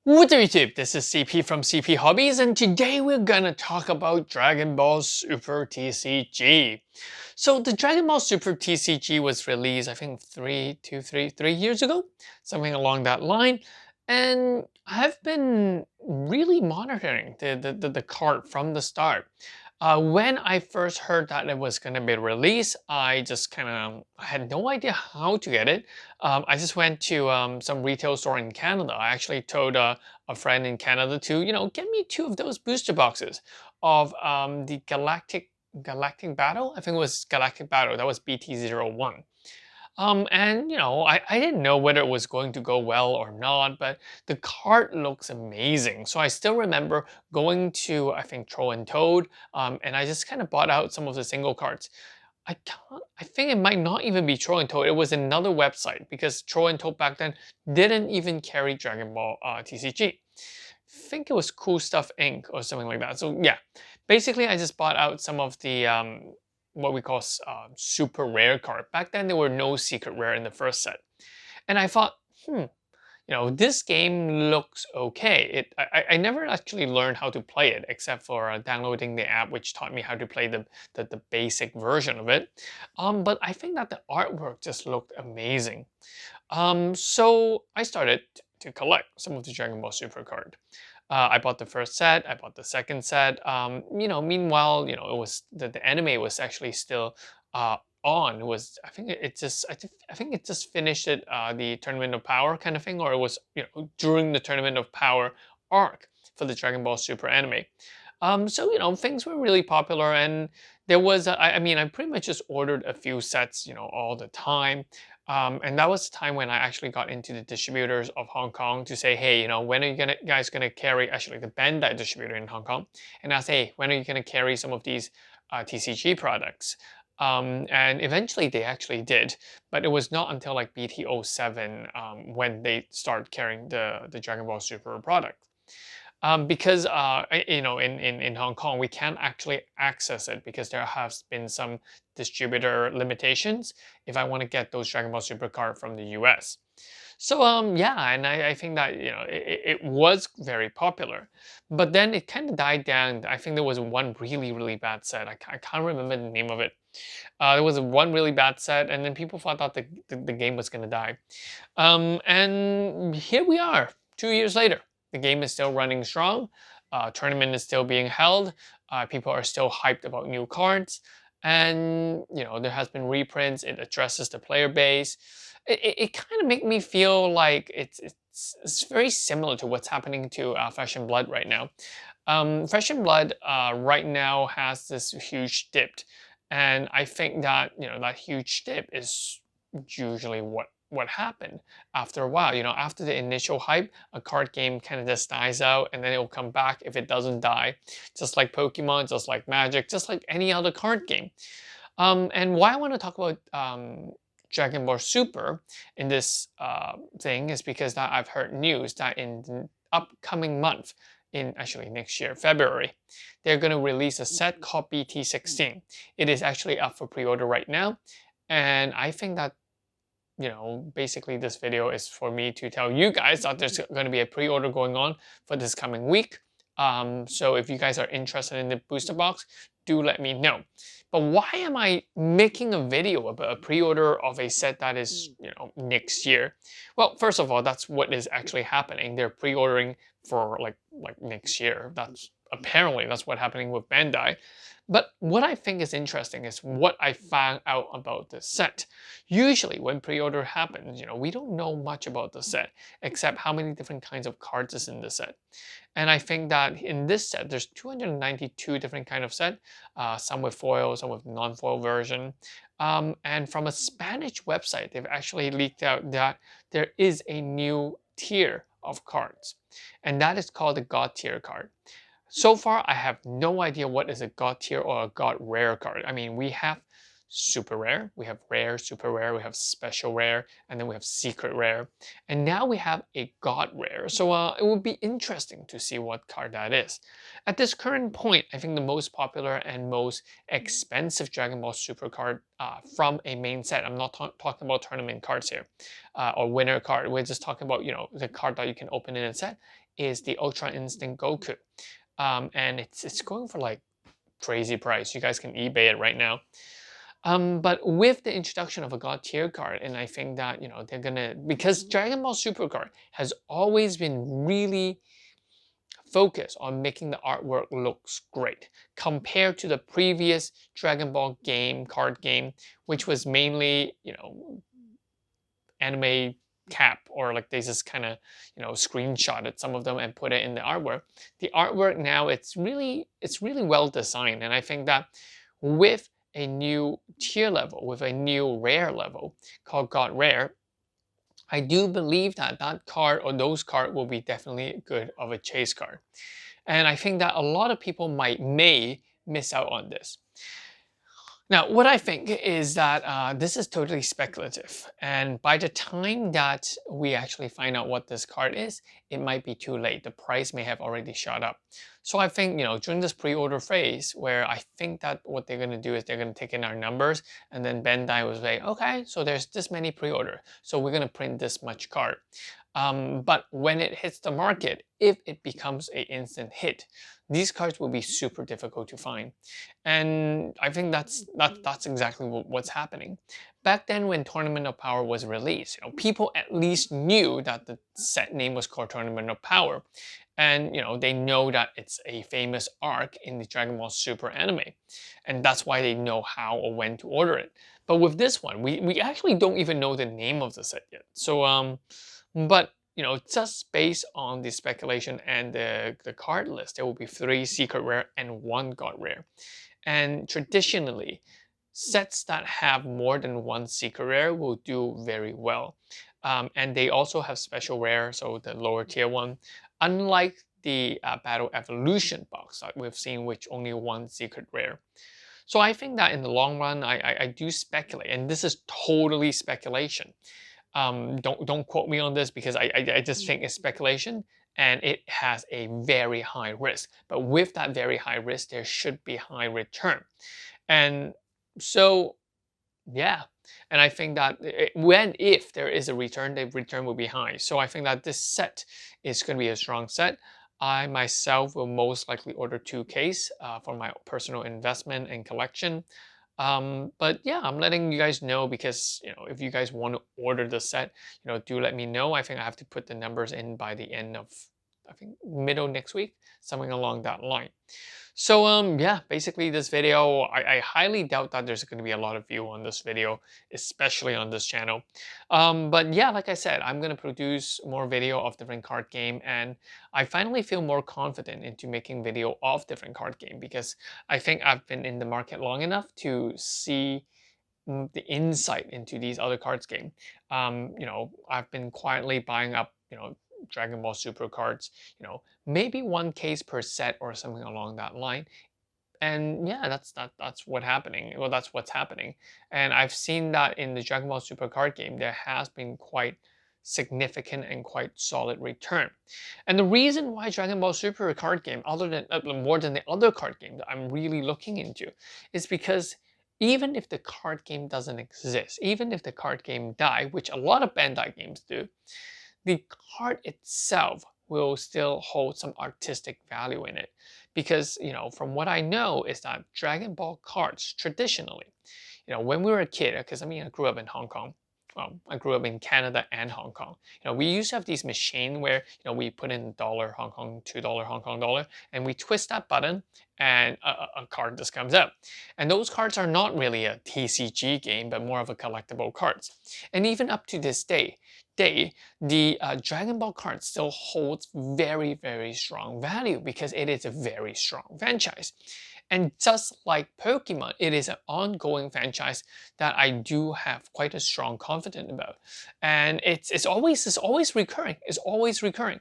What's up YouTube, this is CP from CP Hobbies and today we're gonna talk about Dragon Ball Super TCG. So the Dragon Ball Super TCG was released I think 3 years ago, something along that line. And I've been really monitoring the card from the start. When I first heard that it was going to be released, I just kind of had no idea how to get it. I just went to some retail store in Canada. I actually told a friend in Canada to, get me 2 of those booster boxes of the Galactic Battle. I think it was Galactic Battle. That was BT01. And I didn't know whether it was going to go well or not, but the card looks amazing. So I still remember going to, I think, Troll and Toad, and I just kind of bought out some of the single cards. I think it might not even be Troll and Toad. It was another website because Troll and Toad back then didn't even carry Dragon Ball TCG. I think it was Cool Stuff Inc. or something like that. So yeah, basically I just bought out some of the what we call super rare card. Back then there were no secret rare in the first set. And I thought, this game looks okay. I never actually learned how to play it except for downloading the app, which taught me how to play the basic version of it. But I think that the artwork just looked amazing. So I started to collect some of the Dragon Ball Super card. I bought the first set, I bought the second set. Meanwhile, it was the anime was actually still on. It was I think I think it just finished it the Tournament of Power kind of thing, or it was during the Tournament of Power arc for the Dragon Ball Super anime. So things were really popular, and there was I mean I pretty much just ordered a few sets all the time. And that was the time when I actually got into the distributors of Hong Kong to say, hey, when are you guys gonna carry, actually the Bandai distributor in Hong Kong, and I say, hey, when are you gonna carry some of these TCG products? And eventually they actually did, but it was not until like BT07 when they started carrying the Dragon Ball Super product. Because in Hong Kong we can't actually access it because there has been some distributor limitations if I want to get those Dragon Ball Super card from the US. So yeah, and I think that it was very popular, but then it kind of died down. I think there was one really bad set. I can't remember the name of it. There was one really bad set, and then people thought that the game was gonna die. And here we are, 2 years later. The game is still running strong. Tournament is still being held. People are still hyped about new cards. And, there has been reprints. It addresses the player base. It kind of make me feel like it's very similar to what's happening to Flesh and Blood right now. Flesh and Blood right now has this huge dip. And I think that, that huge dip is usually what happened after a while. After the initial hype, a card game kind of just dies out and then it will come back if it doesn't die. Just like Pokemon, just like Magic, just like any other card game. And why I want to talk about Dragon Ball Super in this thing is because that I've heard news that in the upcoming month, in actually next year, February, they're going to release a set called BT16. It is actually up for pre-order right now. And I think that basically this video is for me to tell you guys that there's going to be a pre-order going on for this coming week. So if you guys are interested in the booster box, do let me know. But why am I making a video about a pre-order of a set that is, next year? Well, first of all, that's what is actually happening. They're pre-ordering for like next year. That's what's happening with Bandai. But what I think is interesting is what I found out about the set. Usually when pre-order happens, we don't know much about the set, except how many different kinds of cards is in the set. And I think that in this set, there's 292 different kind of set, some with foil, some with non-foil version. And from a Spanish website, they've actually leaked out that there is a new tier of cards, and that is called the God tier card. So far, I have no idea what is a God tier or a God rare card. I mean, we have super rare, we have rare, super rare, we have special rare, and then we have secret rare. And now we have a god rare. So it would be interesting to see what card that is. At this current point, I think the most popular and most expensive Dragon Ball Super card from a main set, I'm not talking about tournament cards here, or winner card, we're just talking about, the card that you can open in a set, is the Ultra Instinct Goku. And it's going for like crazy price. You guys can eBay it right now. But with the introduction of a God tier card, and I think that, they're gonna, because Dragon Ball Super card has always been really focused on making the artwork looks great compared to the previous Dragon Ball card game, which was mainly, anime cap, or like they just kind of screenshotted some of them and put it in the artwork. The artwork now, it's really well designed, and I think that with a new tier level, with a new rare level called God Rare, I do believe that that card or those cards will be definitely good of a chase card. And I think that a lot of people may miss out on this. Now, what I think is that this is totally speculative, and by the time that we actually find out what this card is, it might be too late. The price may have already shot up. So I think, during this pre-order phase, where I think that what they're going to do is they're going to take in our numbers, and then Bandai will say, okay, so there's this many pre-order, so we're going to print this much card. But when it hits the market, if it becomes an instant hit, these cards will be super difficult to find. And I think that's exactly what's happening. Back then when Tournament of Power was released, people at least knew that the set name was called Tournament of Power. And they know that it's a famous arc in the Dragon Ball Super anime. And that's why they know how or when to order it. But with this one, we actually don't even know the name of the set yet. So but just based on the speculation and the card list, there will be 3 secret rare and 1 god rare. And traditionally, sets that have more than 1 secret rare will do very well. And they also have special rare, so the lower tier one. Unlike the Battle Evolution box that we've seen, which only 1 secret rare. So I think that in the long run, I do speculate, and this is totally speculation. Don't quote me on this, because I just think it's speculation, and it has a very high risk. But with that very high risk, there should be high return. And so, yeah. And I think that if there is a return, the return will be high. So I think that this set is going to be a strong set. I myself will most likely order 2 case for my personal investment and collection. But yeah, I'm letting you guys know, because if you guys want to order the set, do let me know. I think I have to put the numbers in by the end of, I think, middle next week, something along that line. So yeah, basically this video, I highly doubt that there's going to be a lot of view on this video, especially on this channel. But yeah, like I said, I'm going to produce more video of different card game, and I finally feel more confident into making video of different card game, because I think I've been in the market long enough to see the insight into these other cards game. I've been quietly buying up, Dragon Ball Super cards, maybe 1 case per set or something along that line. And yeah, that's what's happening. Well, that's what's happening. And I've seen that in the Dragon Ball Super card game, there has been quite significant and quite solid return. And the reason why Dragon Ball Super card game, other than more than the other card game that I'm really looking into, is because even if the card game doesn't exist, even if the card game die, which a lot of Bandai games do, the card itself will still hold some artistic value in it. Because, from what I know is that Dragon Ball cards traditionally, when we were a kid, because I grew up in Hong Kong. Well, I grew up in Canada and Hong Kong. We used to have these machines where, we put in $1 Hong Kong, $2 Hong Kong dollar, and we twist that button and a card just comes out. And those cards are not really a TCG game, but more of a collectible cards. And even up to this day, the Dragon Ball card still holds very, very strong value, because it is a very strong franchise. And just like Pokemon, it is an ongoing franchise that I do have quite a strong confidence about. And it's always recurring. It's always recurring.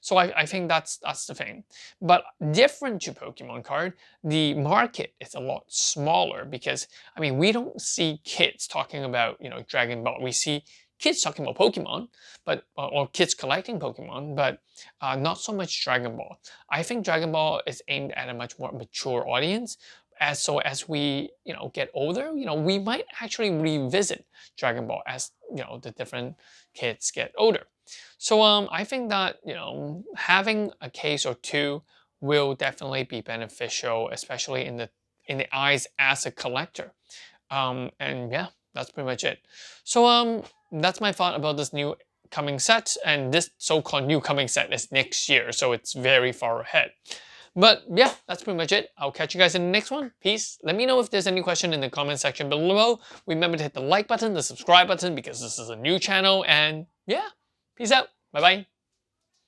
So I think that's the thing. But different to Pokemon card, the market is a lot smaller because I mean we don't see kids talking about Dragon Ball. We see kids talking about Pokemon, but or kids collecting Pokemon, but not so much Dragon Ball. I think Dragon Ball is aimed at a much more mature audience. As we get older, we might actually revisit Dragon Ball as the different kids get older. So I think that having a case or two will definitely be beneficial, especially in the eyes as a collector. And yeah, that's pretty much it. So that's my thought about this new coming set, and this so-called new coming set is next year, so it's very far ahead. But yeah, that's pretty much it. I'll catch you guys in the next one. Peace. Let me know if there's any question in the comment section below. Remember to hit the like button, the subscribe button, because this is a new channel, and yeah, peace out. Bye-bye.